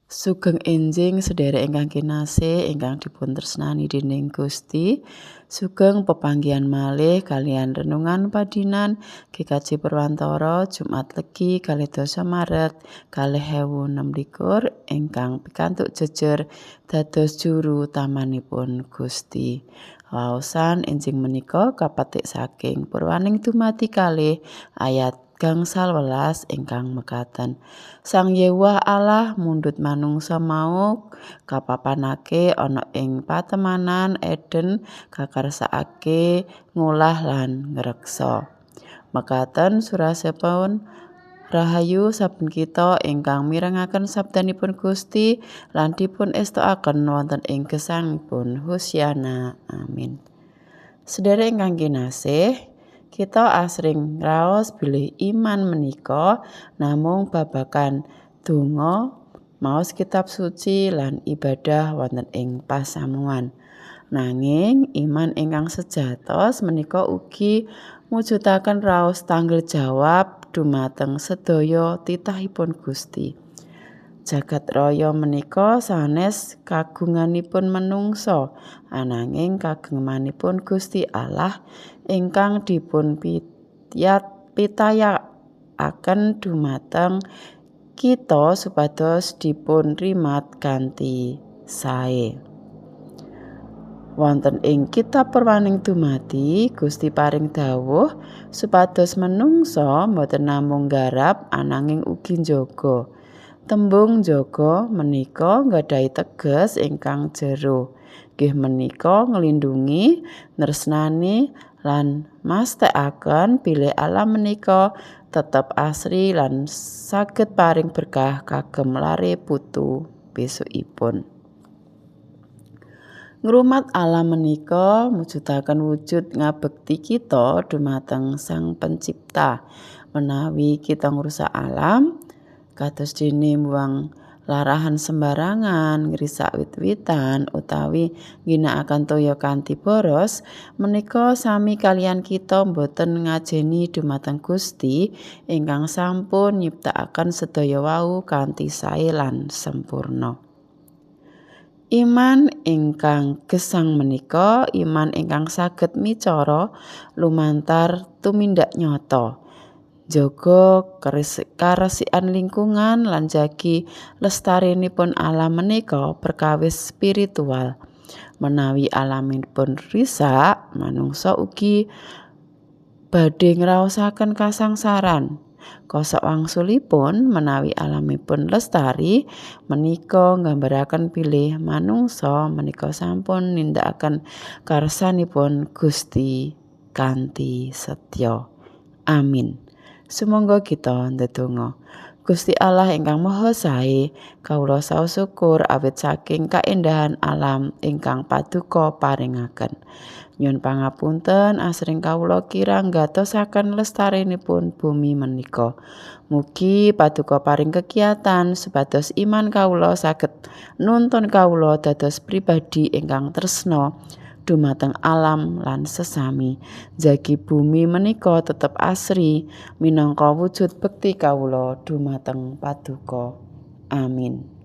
Sugeng enjing sedherek ingkang kinasih ingkang dipuntresnani dening Gusti. Sugeng pepanggihan malih kalian renungan padinan GKJ Purwantara Jumat Legi 2 Maret 2026 ingkang pikantuk jejer dados juru tamanipun Gusti. Waosan enjing menika kapetik saking Purwaning dumadi kalih ayat gangsal welas ingkang mekaten. Sang Yewah Allah mundhut manungsa mau kapapanake ana ing patemanan Eden kakarsakake ngolah lan ngreksa. Mekaten surasipun rahayu saben kita ingkang mirengaken sabdanipun Gusti lan dipun estokaken wonten ing gesangipun Hosiana. Amin. Sedherek ingkang kinasih, kita asring raos bilih iman menika namung babagan donga, maos kitab suci lan ibadah wonten ing pasamuan. Nanging iman ingkang sejatos menika ugi mujudaken raos tanggel jawab dumateng sedaya titahipun Gusti. Jagat raya menika sanes kagunganipun menungsa, ananging kagunganipun Gusti Allah ingkang dipun pitayakaken dumateng kita supados dipun rimat kanthi sae. Wonten ing kitab Purwaning dumadi Gusti paring dawuh supados menungsa boten namung nggarap ananging ugi njaga. Tembung njaga menika nggadhahi teges ingkang jero. Nggih menika nglindungi, nresnani lan mastekaken bilih Allah menika tetep asri lan saged paring berkah kagem lare putu besukipun. Ngrumat Allah menika mujudaken wujud ngabekti kita dumateng Sang Pencipta. Menawi kita ngrusak alam kados dene mbuang larahan sembarangan, ngrisak wit-witan utawi ngginakaken toya kanthi boros, menika sami kaliyan kita boten ngajeni dumateng Gusti ingkang sampun nyiptakaken sedaya wau kanthi sae lan sampurna. Iman ingkang gesang menika iman ingkang saged micara lumantar tumindak nyata. Jaga karesikan lingkungan lan jagi lestarinipun alam menika perkawis spiritual. Menawi alaminipun risak, manungsa ugi badhe ngraosaken kasangsaran. Kosok wangsulipun menawi alamipun lestari menika nggambaraken bilih manungsa menika sampun nindakaken karsanipun Gusti kanthi setya. Amin. Sumangga kita ndedonga. Gusti Allah ingkang Maha Sae, kawula saos syukur awit saking kaendahan alam ingkang paduka paringaken. Nyuwun pangapunten asring kawula kirang gatosaken lestarinipun bumi menika. Mugi paduka paring kekiyatan supados iman kawula saged nuntun kawula dados pribadi ingkang tresna dumateng alam lan sesami. Jagi bumi menika tetep asri minangka wujud bekti kawula dumateng paduka. Amin.